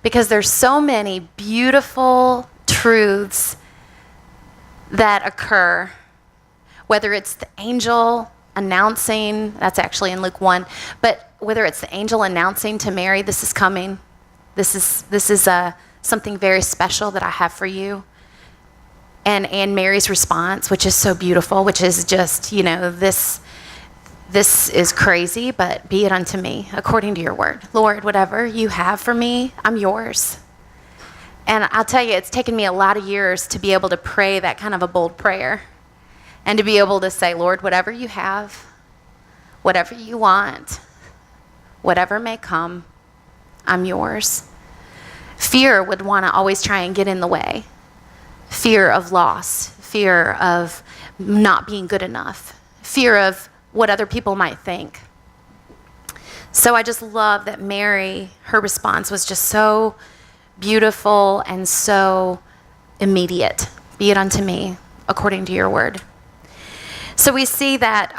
because there's so many beautiful truths that occur, whether it's the angel announcing, that's actually in Luke 1, but whether it's the angel announcing to Mary, this is coming, this is something very special that I have for you, and Mary's response, which is so beautiful, which is just, this is crazy, but be it unto me according to your word. Lord, whatever you have for me, I'm yours. And I'll tell you, it's taken me a lot of years to be able to pray that kind of a bold prayer and to be able to say, Lord, whatever you have, whatever you want, whatever may come, I'm yours. Fear would want to always try and get in the way. Fear of loss, fear of not being good enough, fear of what other people might think. So I just love that Mary, her response was just so beautiful and so immediate. Be it unto me according to your word. So we see that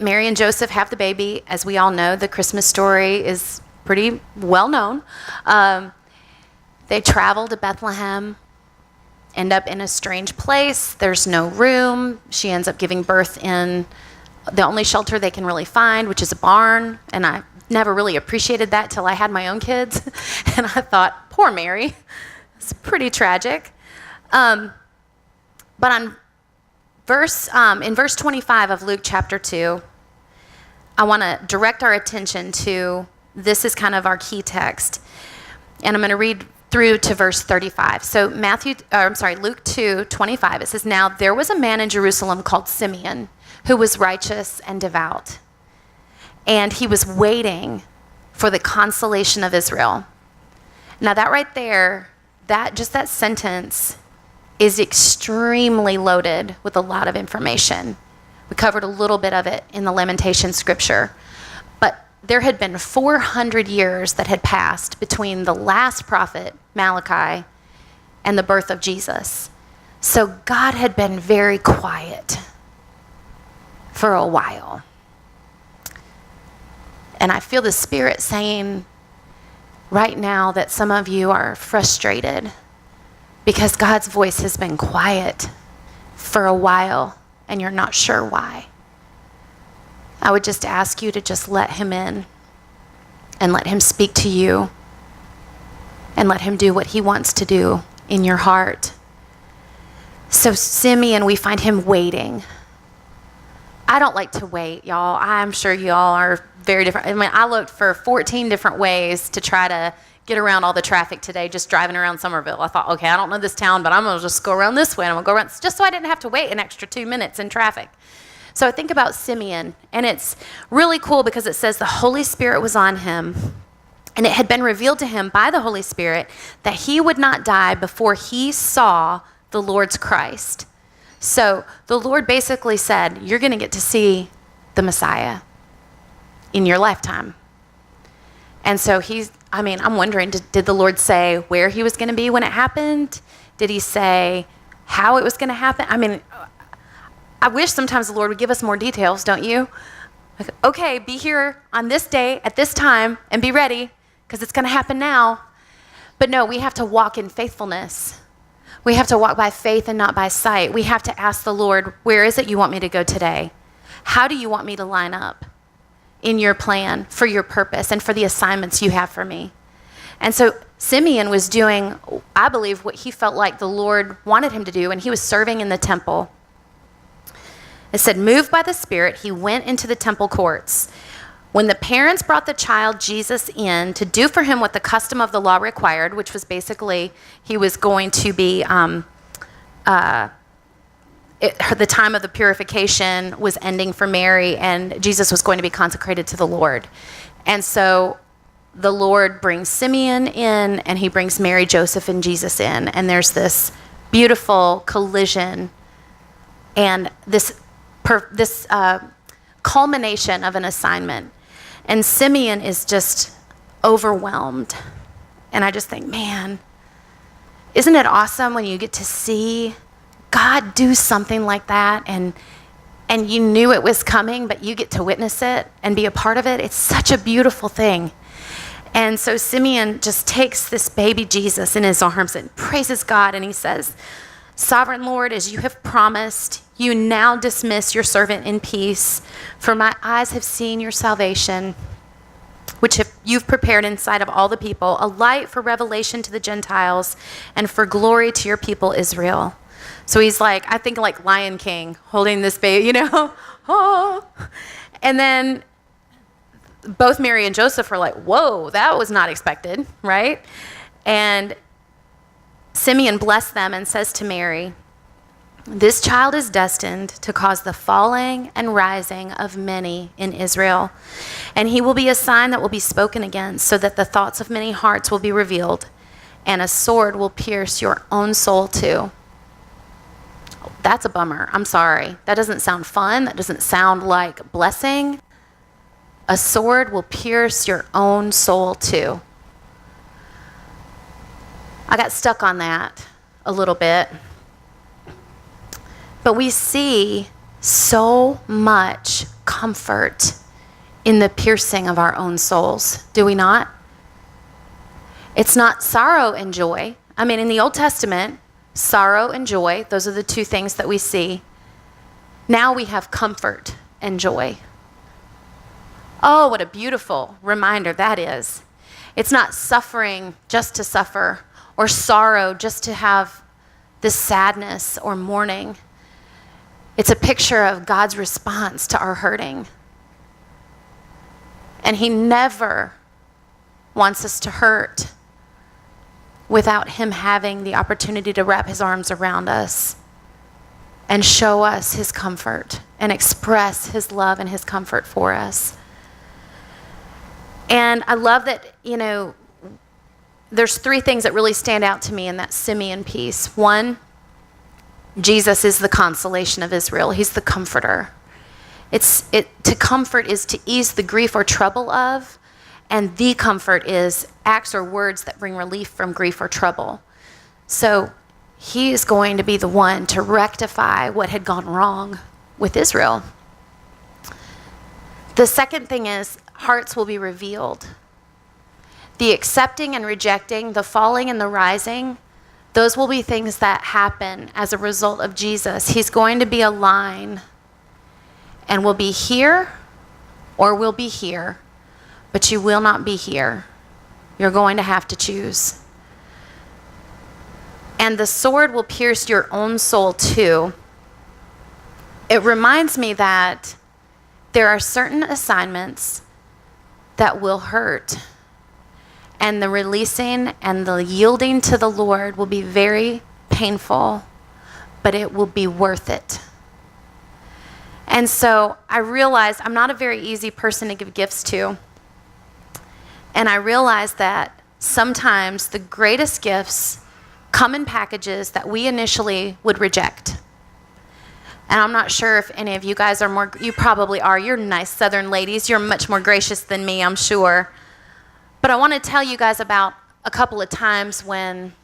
Mary and Joseph have the baby. As we all know, the Christmas story is pretty well known. They travel to Bethlehem, end up in a strange place. There's no room. She ends up giving birth in the only shelter they can really find, which is a barn. And I never really appreciated that till I had my own kids. And I thought, poor Mary. It's pretty tragic. But in verse 25 of Luke chapter 2, I want to direct our attention to, this is kind of our key text. And I'm going to read through to verse 35. So Luke 2:25, it says, "Now there was a man in Jerusalem called Simeon, who was righteous and devout. And he was waiting for the consolation of Israel." Now that right there, that sentence is extremely loaded with a lot of information. We covered a little bit of it in the Lamentation scripture. But there had been 400 years that had passed between the last prophet, Malachi, and the birth of Jesus. So God had been very quiet for a while. And I feel the Spirit saying right now that some of you are frustrated because God's voice has been quiet for a while and you're not sure why. I would just ask you to just let him in and let him speak to you and let him do what he wants to do in your heart. So Simeon, we find him waiting. I don't like to wait, y'all. I'm sure y'all are very different. I mean, I looked for 14 different ways to try to get around all the traffic today, just driving around Summerville. I thought, okay, I don't know this town, but I'm going to just go around this way, and I'm going to go around, just so I didn't have to wait an extra 2 minutes in traffic. So I think about Simeon, and it's really cool because it says the Holy Spirit was on him, and it had been revealed to him by the Holy Spirit that he would not die before he saw the Lord's Christ. So the Lord basically said, you're going to get to see the Messiah in your lifetime. And so I'm wondering, did the Lord say where he was going to be when it happened? Did he say how it was going to happen? I mean, I wish sometimes the Lord would give us more details, don't you? Like, okay, be here on this day at this time and be ready because it's going to happen now. But no, we have to walk in faithfulness. We have to walk by faith and not by sight. We have to ask the Lord, where is it you want me to go today? How do you want me to line up in your plan for your purpose and for the assignments you have for me? And so Simeon was doing, I believe, what he felt like the Lord wanted him to do, and he was serving in the temple. It said, moved by the Spirit, he went into the temple courts. When the parents brought the child Jesus in to do for him what the custom of the law required, which was basically he was going to be, the time of the purification was ending for Mary, and Jesus was going to be consecrated to the Lord. And so the Lord brings Simeon in, and he brings Mary, Joseph, and Jesus in. And there's this beautiful collision and this culmination of an assignment. And Simeon is just overwhelmed. And I just think, man, isn't it awesome when you get to see God do something like that, and you knew it was coming, but you get to witness it and be a part of it? It's such a beautiful thing. And so Simeon just takes this baby Jesus in his arms and praises God. And he says, Sovereign Lord, as you have promised, you now dismiss your servant in peace. For my eyes have seen your salvation, which you've prepared in sight of all the people, a light for revelation to the Gentiles and for glory to your people Israel. So he's like, I think like Lion King holding this baby, Oh. And then both Mary and Joseph are like, whoa, that was not expected, right? And Simeon blessed them and says to Mary, this child is destined to cause the falling and rising of many in Israel, and he will be a sign that will be spoken against, so that the thoughts of many hearts will be revealed, and a sword will pierce your own soul too. That's a bummer. I'm sorry. That doesn't sound fun. That doesn't sound like blessing. A sword will pierce your own soul too. I got stuck on that a little bit. But we see so much comfort in the piercing of our own souls, do we not? It's not sorrow and joy. I mean, in the Old Testament, sorrow and joy, those are the two things that we see. Now we have comfort and joy. Oh, what a beautiful reminder that is. It's not suffering just to suffer, or sorrow just to have this sadness or mourning. It's a picture of God's response to our hurting. And he never wants us to hurt without him having the opportunity to wrap his arms around us and show us his comfort and express his love and his comfort for us. And I love that, there's three things that really stand out to me in that Simeon piece. One, Jesus is the consolation of Israel. He's the comforter. To comfort is to ease the grief or trouble of, and the comfort is acts or words that bring relief from grief or trouble. So he is going to be the one to rectify what had gone wrong with Israel. The second thing is hearts will be revealed. The accepting and rejecting, the falling and the rising, those will be things that happen as a result of Jesus. He's going to be a line, and we'll be here or we'll be here, but you will not be here. You're going to have to choose. And the sword will pierce your own soul too. It reminds me that there are certain assignments that will hurt. And the releasing and the yielding to the Lord will be very painful, but it will be worth it. And so I realized I'm not a very easy person to give gifts to. And I realized that sometimes the greatest gifts come in packages that we initially would reject. And I'm not sure if any of you guys are more, you probably are. You're nice Southern ladies. You're much more gracious than me, I'm sure. But I want to tell you guys about a couple of times when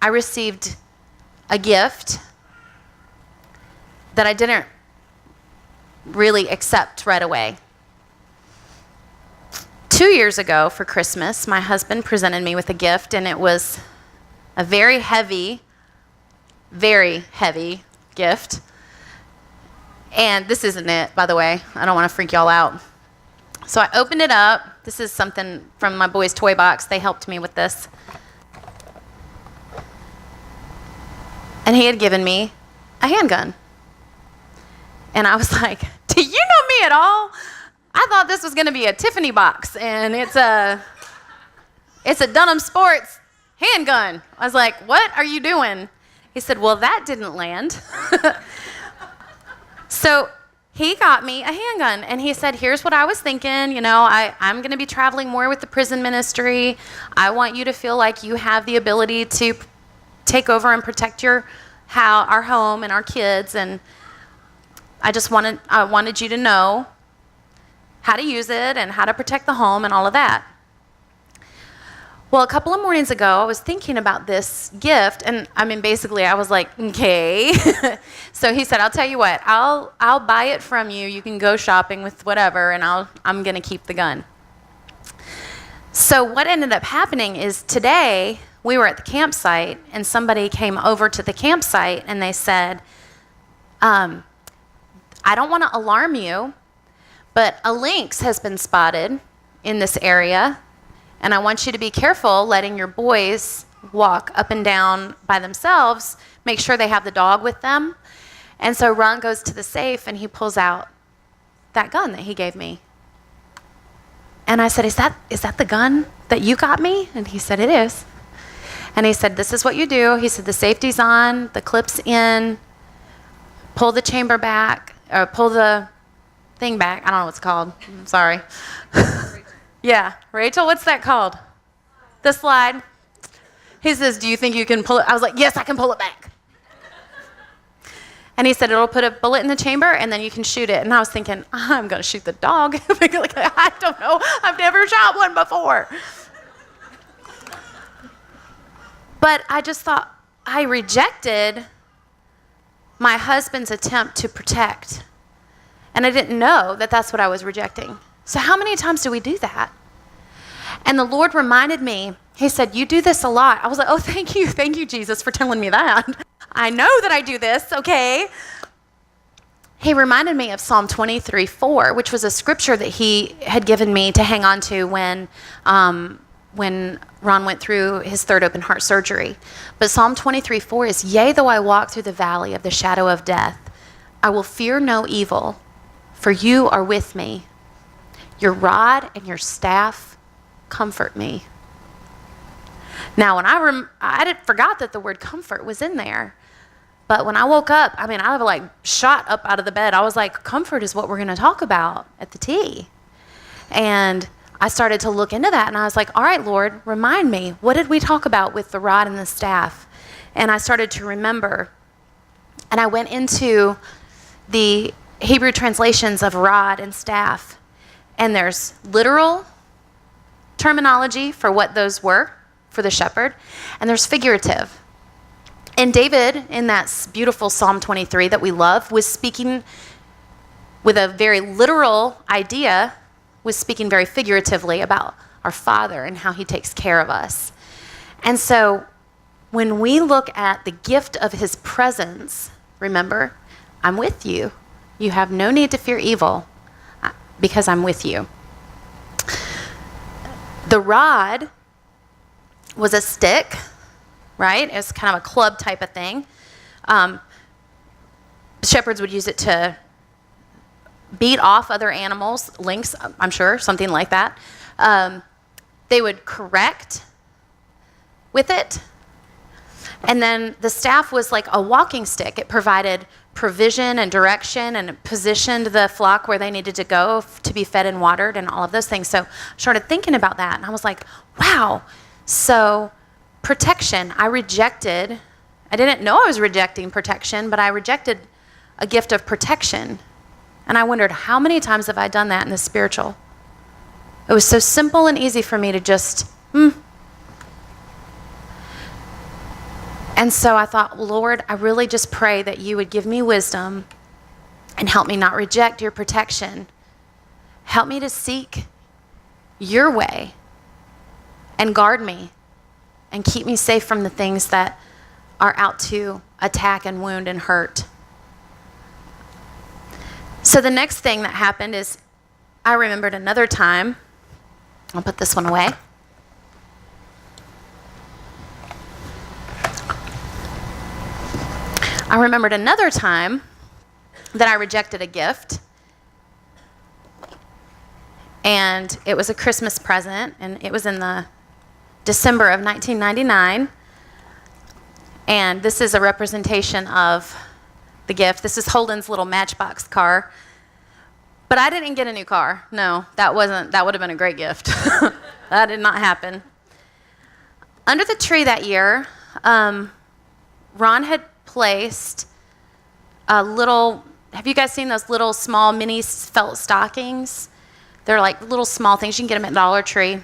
I received a gift that I didn't really accept right away. 2 years ago for Christmas, my husband presented me with a gift, and it was a very heavy gift. And this isn't it, by the way. I don't want to freak y'all out. So I opened it up. This is something from my boys' toy box. They helped me with this. And he had given me a handgun. And I was like, do you know me at all? I thought this was going to be a Tiffany box, and it's a Dunham Sports handgun. I was like, what are you doing? He said, well, that didn't land. So he got me a handgun, and he said, here's what I was thinking. I'm going to be traveling more with the prison ministry. I want you to feel like you have the ability to take over and protect our home and our kids, and I wanted you to know how to use it and how to protect the home and all of that. Well, a couple of mornings ago, I was thinking about this gift, and basically I was like, okay. So he said, I'll tell you what, I'll buy it from you. You can go shopping with whatever, and I'm going to keep the gun. So what ended up happening is today we were at the campsite and somebody came over to the campsite and they said, I don't want to alarm you, but a lynx has been spotted in this area, and I want you to be careful letting your boys walk up and down by themselves. Make sure they have the dog with them. And so Ron goes to the safe and he pulls out that gun that he gave me. And I said, is that the gun that you got me? And he said, it is. And he said, this is what you do. He said, the safety's on, the clip's in, pull the chamber back, or pull the thing back. I don't know what it's called. I'm sorry. Yeah, Rachel, what's that called? The slide. He says, do you think you can pull it? I was like, yes, I can pull it back. And he said, it'll put a bullet in the chamber and then you can shoot it. And I was thinking, I'm going to shoot the dog. I don't know. I've never shot one before. But I just thought, I rejected my husband's attempt to protect. And I didn't know that that's what I was rejecting. So how many times do we do that? And the Lord reminded me, he said, you do this a lot. I was like, oh, thank you, Jesus, for telling me that. I know that I do this, okay? He reminded me of Psalm 23:4, which was a scripture that he had given me to hang on to when Ron went through his third open heart surgery. But Psalm 23:4 is, yea, though I walk through the valley of the shadow of death, I will fear no evil, for you are with me. Your rod and your staff comfort me. Now, when I forgot that the word comfort was in there. But when I woke up, I shot up out of the bed. I was like, comfort is what we're going to talk about at the tea. And I started to look into that, and I was like, all right, Lord, remind me, what did we talk about with the rod and the staff? And I started to remember. And I went into the Hebrew translations of rod and staff. And there's literal terminology for what those were for the shepherd, and there's figurative. And David, in that beautiful Psalm 23 that we love, was speaking with a very literal idea, was speaking very figuratively about our Father and how he takes care of us. And so when we look at the gift of his presence, remember, I'm with you. You have no need to fear evil because I'm with you. The rod was a stick, right? It was kind of a club type of thing. Shepherds would use it to beat off other animals, lynx, I'm sure, something like that. They would correct with it. And then the staff was like a walking stick. It provided provision and direction, and it positioned the flock where they needed to go to be fed and watered and all of those things. So I started thinking about that, and I was like, wow. So protection, I didn't know I was rejecting protection, but I rejected a gift of protection. And I wondered, how many times have I done that in the spiritual? It was so simple and easy for me to just, And so I thought, Lord, I really just pray that you would give me wisdom and help me not reject your protection. Help me to seek your way and guard me and keep me safe from the things that are out to attack and wound and hurt. So the next thing that happened is I remembered another time. I'll put this one away. I remembered another time that I rejected a gift. And it was a Christmas present, and it was in the December of 1999. And this is a representation of the gift. This is Holden's little Matchbox car. But I didn't get a new car. No, that would have been a great gift. That did not happen. Under the tree that year, Ron had placed a little, have you guys seen those little small mini felt stockings? They're like little small things. You can get them at Dollar Tree.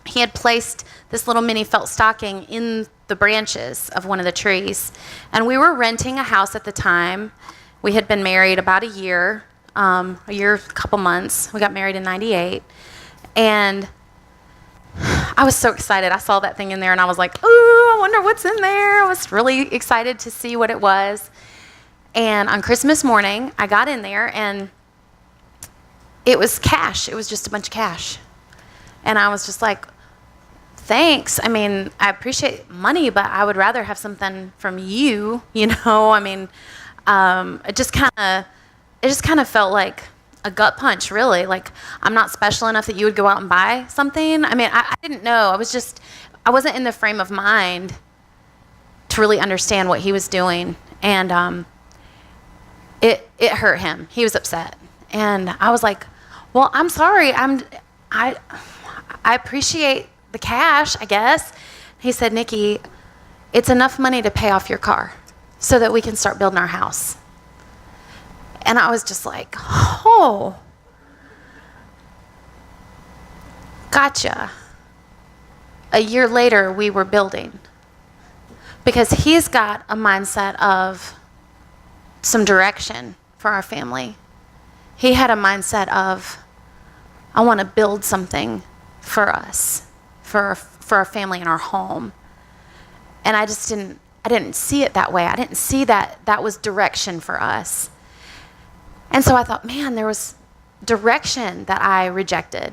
He had placed this little mini felt stocking in the branches of one of the trees. And we were renting a house at the time. We had been married about a couple months. We got married in 98. And I was so excited. I saw that thing in there, and I was like, ooh, I wonder what's in there. I was really excited to see what it was. And on Christmas morning, I got in there, and it was cash. It was just a bunch of cash. And I was just like, thanks. I mean, I appreciate money, but I would rather have something from you, you know? I mean, it just kind of felt like a gut punch, really. Like, I'm not special enough that you would go out and buy something. I mean, I didn't know. I wasn't in the frame of mind to really understand what he was doing. And it hurt him. He was upset. And I was like, well, I'm sorry. I appreciate the cash, I guess. He said, Nikki, it's enough money to pay off your car so that we can start building our house. And I was just like, oh, gotcha. A year later, we were building, because he's got a mindset of some direction for our family. He had a mindset of, I want to build something for us, for our family and our home. And I didn't see it that way. I didn't see that was direction for us. And so I thought, man, there was direction that I rejected.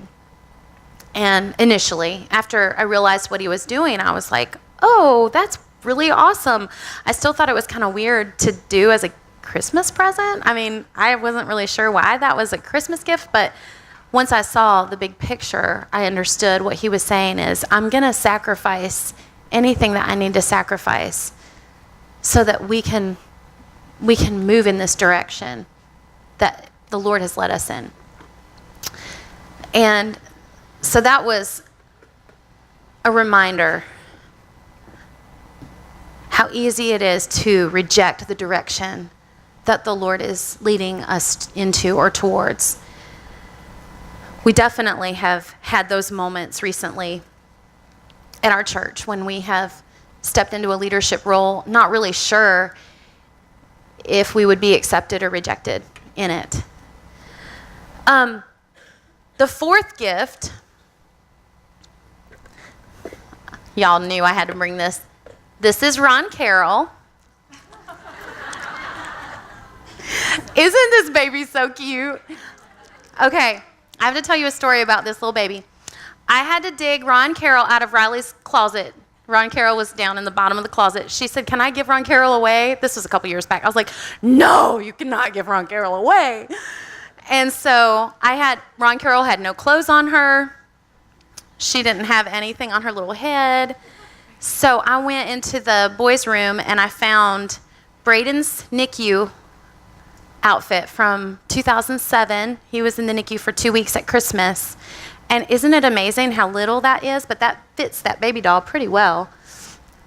And initially, after I realized what he was doing, I was like, oh, that's really awesome. I still thought it was kind of weird to do as a Christmas present. I mean, I wasn't really sure why that was a Christmas gift, but once I saw the big picture, I understood what he was saying is, I'm going to sacrifice anything that I need to sacrifice so that we can move in this direction that the Lord has led us in. And so that was a reminder how easy it is to reject the direction that the Lord is leading us into or towards. We definitely have had those moments recently at our church when we have stepped into a leadership role, not really sure if we would be accepted or rejected in it. The fourth gift, y'all knew I had to bring this. This is Ron Carroll. Isn't this baby so cute? Okay, I have to tell you a story about this little baby. I had to dig Ron Carroll out of Riley's closet. Ron Carroll was down in the bottom of the closet. She said, can I give Ron Carroll away? This was a couple years back. I was like, no, you cannot give Ron Carroll away. And so Ron Carroll had no clothes on her. She didn't have anything on her little head. So I went into the boys' room and I found Braden's NICU outfit from 2007. He was in the NICU for 2 weeks at Christmas. And isn't it amazing how little that is? But that fits that baby doll pretty well.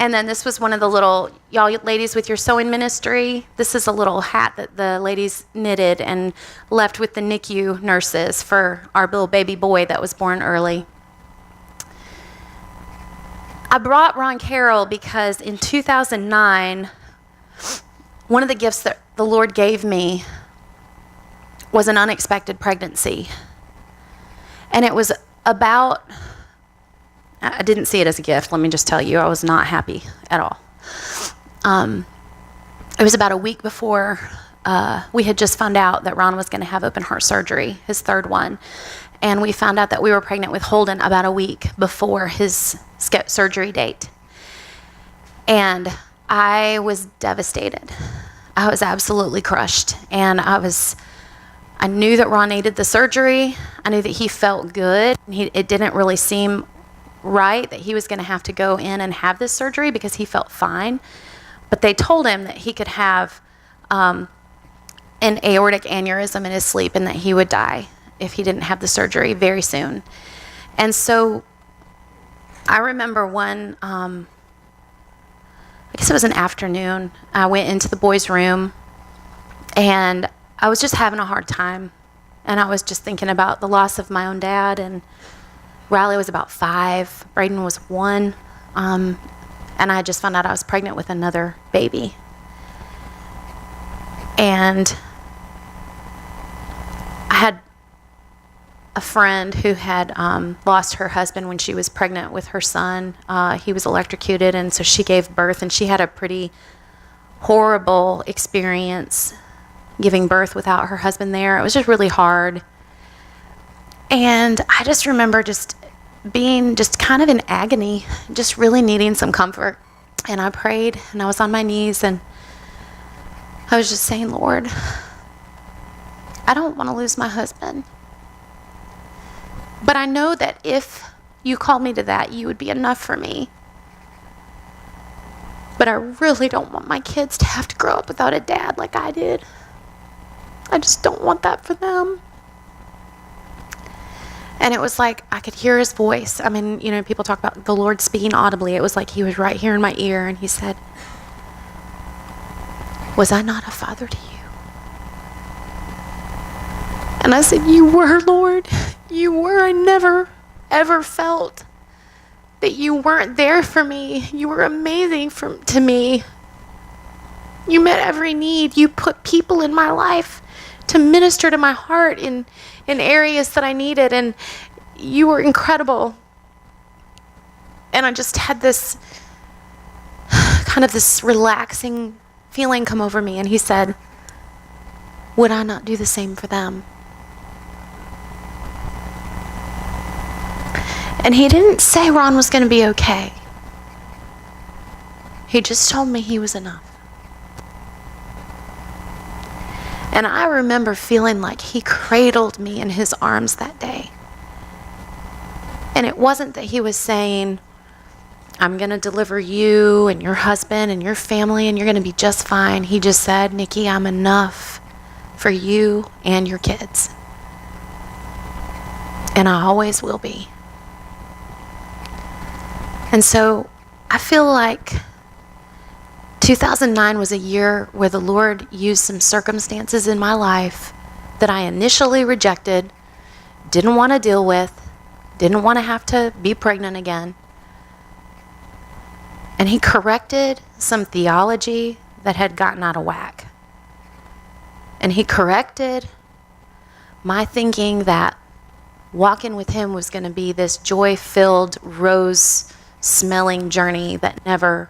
And then this was one of the little, y'all ladies with your sewing ministry, this is a little hat that the ladies knitted and left with the NICU nurses for our little baby boy that was born early. I brought Ron Carroll because in 2009, one of the gifts that the Lord gave me was an unexpected pregnancy. And it was about, I didn't see it as a gift, let me just tell you. I was not happy at all. It was about a week before we had just found out that Ron was going to have open heart surgery, his third one. And we found out that we were pregnant with Holden about a week before his surgery date. And I was devastated. I was absolutely crushed. And I knew that Ron needed the surgery. I knew that he felt good. It didn't really seem right that he was going to have to go in and have this surgery because he felt fine. But they told him that he could have an aortic aneurysm in his sleep and that he would die if he didn't have the surgery very soon. And so I remember one, I guess it was an afternoon, I went into the boys' room and I was just having a hard time. And I was just thinking about the loss of my own dad, and Riley was about 5, Braden was 1, and I just found out I was pregnant with another baby. And I had a friend who had lost her husband when she was pregnant with her son. He was electrocuted, and so she gave birth, and she had a pretty horrible experience giving birth without her husband there. It was just really hard. And I just remember just being just kind of in agony, just really needing some comfort. And I prayed, and I was on my knees, and I was just saying, Lord, I don't want to lose my husband. But I know that if you called me to that, you would be enough for me. But I really don't want my kids to have to grow up without a dad like I did. I just don't want that for them. And it was like I could hear his voice. I mean, you know, people talk about the Lord speaking audibly. It was like he was right here in my ear, and he said, was I not a father to you? And I said, you were, Lord. You were. I never, ever felt that you weren't there for me. You were amazing to me. You met every need. You put people in my life to minister to my heart in areas that I needed, and you were incredible. And I just had this kind of this relaxing feeling come over me, and he said, would I not do the same for them? And he didn't say Ron was going to be okay. He just told me he was enough. And I remember feeling like he cradled me in his arms that day. And it wasn't that he was saying, I'm going to deliver you and your husband and your family and you're going to be just fine. He just said, Nikki, I'm enough for you and your kids. And I always will be. And so I feel like 2009 was a year where the Lord used some circumstances in my life that I initially rejected, didn't want to deal with, didn't want to have to be pregnant again. And he corrected some theology that had gotten out of whack. And he corrected my thinking that walking with him was going to be this joy-filled, rose-smelling journey that never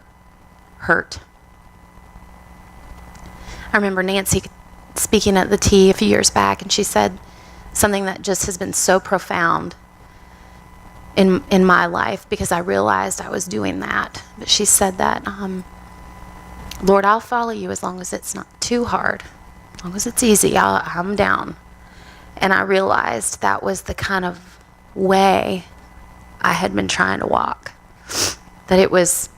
hurt. I remember Nancy speaking at the tea a few years back, and she said something that just has been so profound in my life because I realized I was doing that. But she said that, Lord, I'll follow you as long as it's not too hard. As long as it's easy, I'm down. And I realized that was the kind of way I had been trying to walk. That it was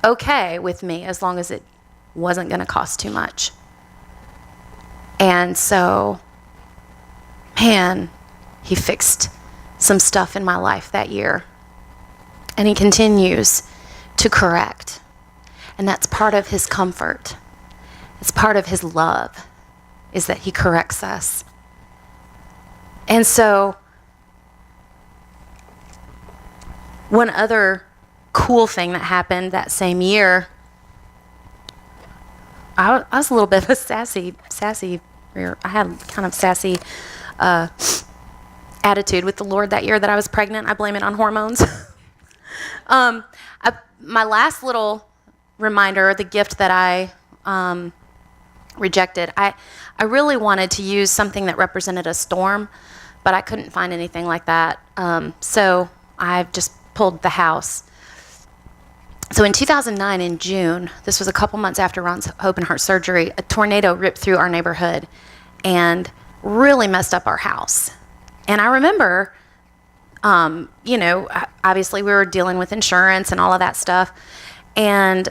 okay with me as long as it wasn't going to cost too much. And so, man, he fixed some stuff in my life that year. And he continues to correct. And that's part of his comfort. It's part of his love, is that he corrects us. And so, one other cool thing that happened that same year, I was a little bit of a sassy, I had kind of sassy attitude with the Lord that year that I was pregnant. I blame it on hormones. My last little reminder, the gift that I rejected, I really wanted to use something that represented a storm, but I couldn't find anything like that. So I've just pulled the house. So in 2009, in June, this was a couple months after Ron's open heart surgery, a tornado ripped through our neighborhood and really messed up our house. And I remember, obviously we were dealing with insurance and all of that stuff. And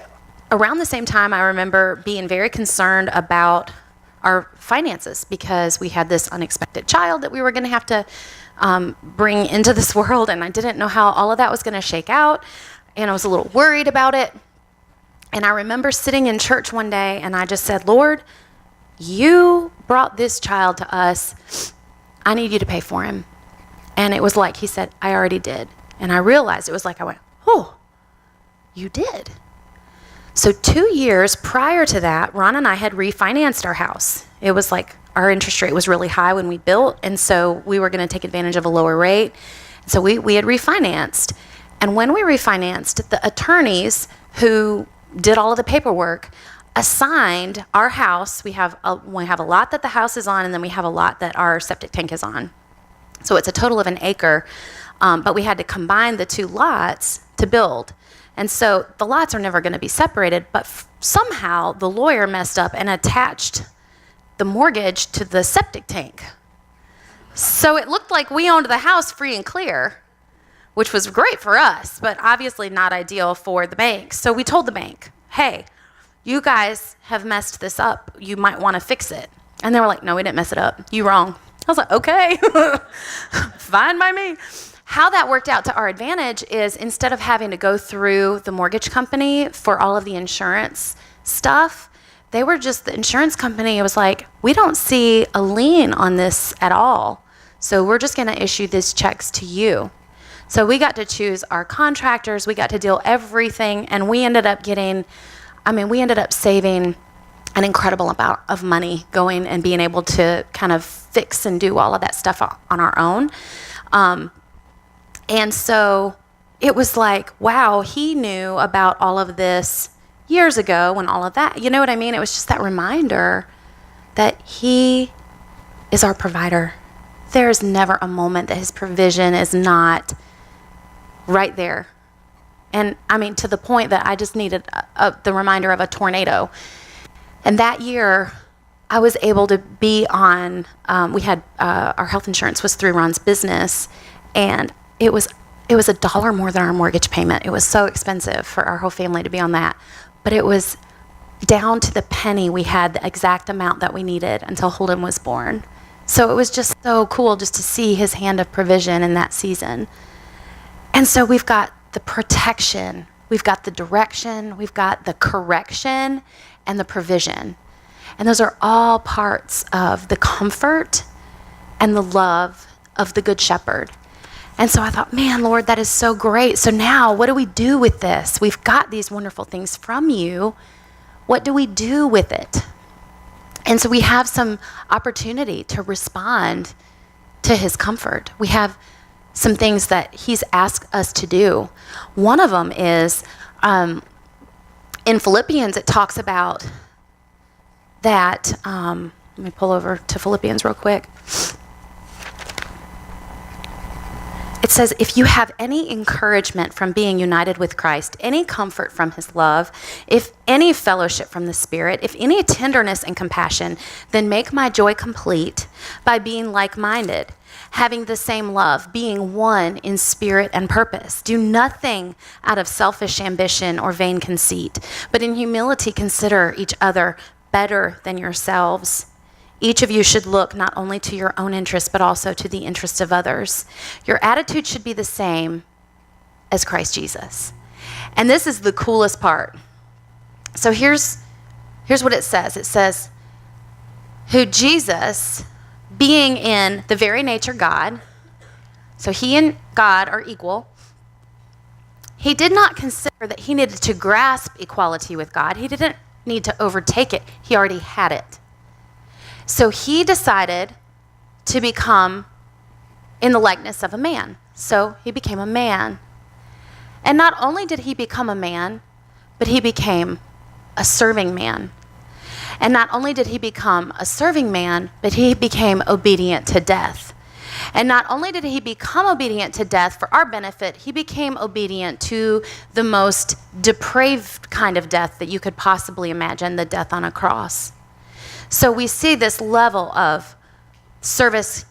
around the same time, I remember being very concerned about our finances because we had this unexpected child that we were going to have to bring into this world. And I didn't know how all of that was going to shake out. And I was a little worried about it. And I remember sitting in church one day and I just said, Lord, you brought this child to us. I need you to pay for him. And it was like he said, I already did. And I realized it was like I went, oh, you did. So 2 years prior to that, Ron and I had refinanced our house. It was like our interest rate was really high when we built, and so we were going to take advantage of a lower rate. So we had refinanced. And when we refinanced, the attorneys who did all of the paperwork assigned our house. We have a lot that the house is on, and then we have a lot that our septic tank is on. So it's a total of an acre, but we had to combine the two lots to build. And so the lots are never going to be separated, but somehow the lawyer messed up and attached the mortgage to the septic tank. So it looked like we owned the house free and clear, which was great for us, but obviously not ideal for the bank. So we told the bank, hey, you guys have messed this up. You might want to fix it. And they were like, no, we didn't mess it up. You wrong. I was like, okay, fine by me. How that worked out to our advantage is instead of having to go through the mortgage company for all of the insurance stuff, the insurance company was like, we don't see a lien on this at all. So we're just going to issue these checks to you. So we got to choose our contractors. We got to deal everything. And we ended up saving an incredible amount of money going and being able to kind of fix and do all of that stuff on our own. And so it was like, wow, he knew about all of this years ago when all of that, you know what I mean? It was just that reminder that he is our provider. There's never a moment that his provision is not right there. And I mean, to the point that I just needed the reminder of a tornado. And that year, I was able to be on, our health insurance was through Ron's business, and it was $1 more than our mortgage payment. It was so expensive for our whole family to be on that. But it was down to the penny. We had the exact amount that we needed until Holden was born. So it was just so cool just to see his hand of provision in that season. And so we've got the protection, we've got the direction, we've got the correction, and the provision. And those are all parts of the comfort and the love of the Good Shepherd. And so I thought, man, Lord, that is so great. So now what do we do with this? We've got these wonderful things from you. What do we do with it? And so we have some opportunity to respond to his comfort. We have some things that he's asked us to do. One of them is in Philippians, it talks about that. Let me pull over to Philippians real quick. It says, if you have any encouragement from being united with Christ, any comfort from his love, if any fellowship from the Spirit, if any tenderness and compassion, then make my joy complete by being like-minded, having the same love, being one in spirit and purpose. Do nothing out of selfish ambition or vain conceit, but in humility consider each other better than yourselves. Each of you should look not only to your own interests, but also to the interests of others. Your attitude should be the same as Christ Jesus. And this is the coolest part. So here's what it says. It says, who Jesus, being in the very nature God, so he and God are equal, he did not consider that he needed to grasp equality with God. He didn't need to overtake it. He already had it. So he decided to become in the likeness of a man. So he became a man. And not only did he become a man, but he became a serving man. And not only did he become a serving man, but he became obedient to death. And not only did he become obedient to death for our benefit, he became obedient to the most depraved kind of death that you could possibly imagine, the death on a cross. So we see this level of service,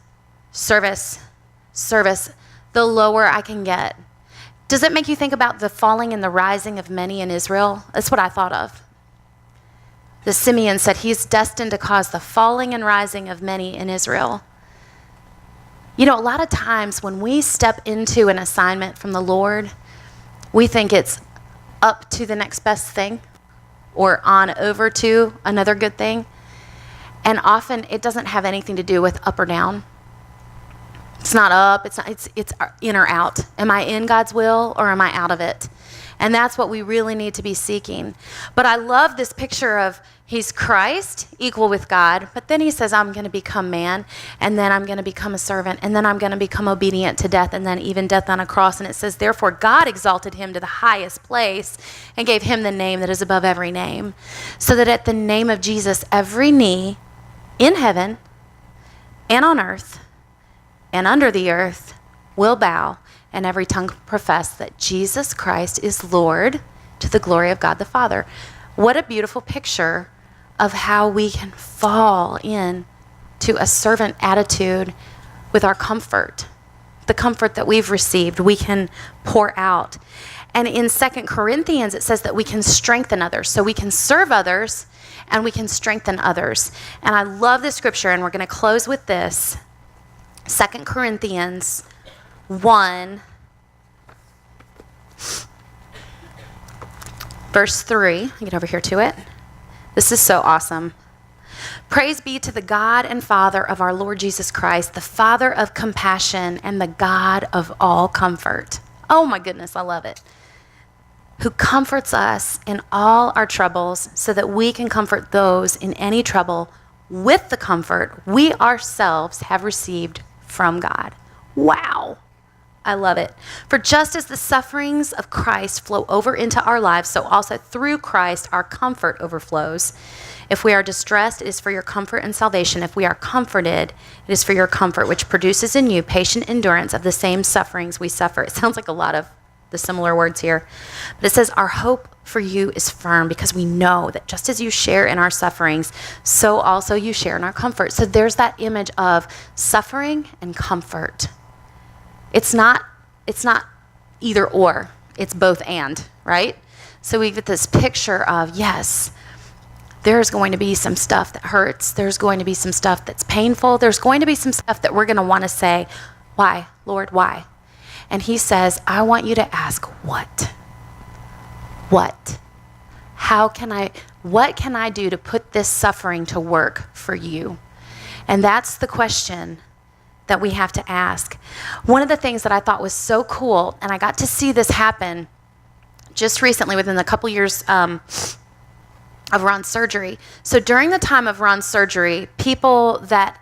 the lower I can get. Does it make you think about the falling and the rising of many in Israel? That's what I thought of. The Simeon said he's destined to cause the falling and rising of many in Israel. You know, a lot of times when we step into an assignment from the Lord, we think it's up to the next best thing or on over to another good thing. And often it doesn't have anything to do with up or down. It's not up, it's in or out. Am I in God's will or am I out of it? And that's what we really need to be seeking. But I love this picture of He's Christ, equal with God, but then he says, I'm going to become man, and then I'm going to become a servant, and then I'm going to become obedient to death, and then even death on a cross. And it says, therefore, God exalted him to the highest place and gave him the name that is above every name, so that at the name of Jesus, every knee in heaven and on earth and under the earth will bow, and every tongue profess that Jesus Christ is Lord, to the glory of God the Father. What a beautiful picture of how we can fall in to a servant attitude with our comfort. The comfort that we've received, we can pour out. And in 2 Corinthians, it says that we can strengthen others. So we can serve others and we can strengthen others. And I love this scripture, and we're going to close with this. 2 Corinthians 1, verse 3. Get over here to it. This is so awesome. Praise be to the God and Father of our Lord Jesus Christ, the Father of compassion and the God of all comfort. Oh my goodness, I love it. Who comforts us in all our troubles, so that we can comfort those in any trouble with the comfort we ourselves have received from God. Wow. I love it. For just as the sufferings of Christ flow over into our lives, so also through Christ our comfort overflows. If we are distressed, it is for your comfort and salvation. If we are comforted, it is for your comfort, which produces in you patient endurance of the same sufferings we suffer. It sounds like a lot of the similar words here. But it says, our hope for you is firm, because we know that just as you share in our sufferings, so also you share in our comfort. So there's that image of suffering and comfort. It's not either or, it's both and, right? So we get this picture of, yes, there's going to be some stuff that hurts. There's going to be some stuff that's painful. There's going to be some stuff that we're going to want to say, why, Lord, why? And he says, I want you to ask what? What? What can I do to put this suffering to work for you? And that's the question that we have to ask. One of the things that I thought was so cool, and I got to see this happen just recently within a couple years of Ron's surgery. So during the time of Ron's surgery, people that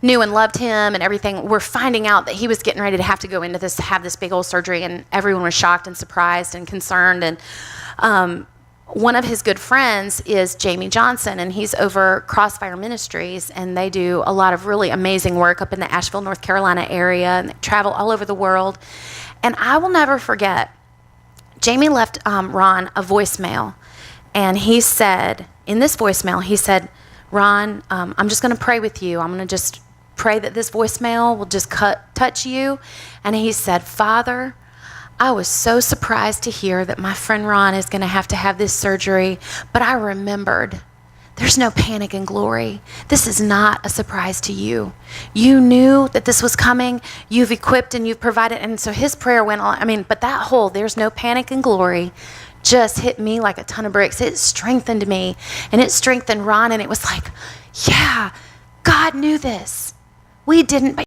knew and loved him and everything were finding out that he was getting ready to have to go into this, have this big old surgery, and everyone was shocked and surprised and concerned. And one of his good friends is Jamie Johnson, and he's over Crossfire Ministries, and they do a lot of really amazing work up in the Asheville, North Carolina area, and they travel all over the world. And I will never forget, Jamie left Ron a voicemail, and he said, in this voicemail, he said, Ron, I'm just going to pray with you. I'm going to just pray that this voicemail will just touch you. And he said, Father, I was so surprised to hear that my friend Ron is going to have this surgery, but I remembered there's no panic in glory. This is not a surprise to you. You knew that this was coming. You've equipped and you've provided. And so his prayer went on. But that whole there's no panic in glory just hit me like a ton of bricks. It strengthened me, and it strengthened Ron, and it was like, yeah, God knew this. We didn't, but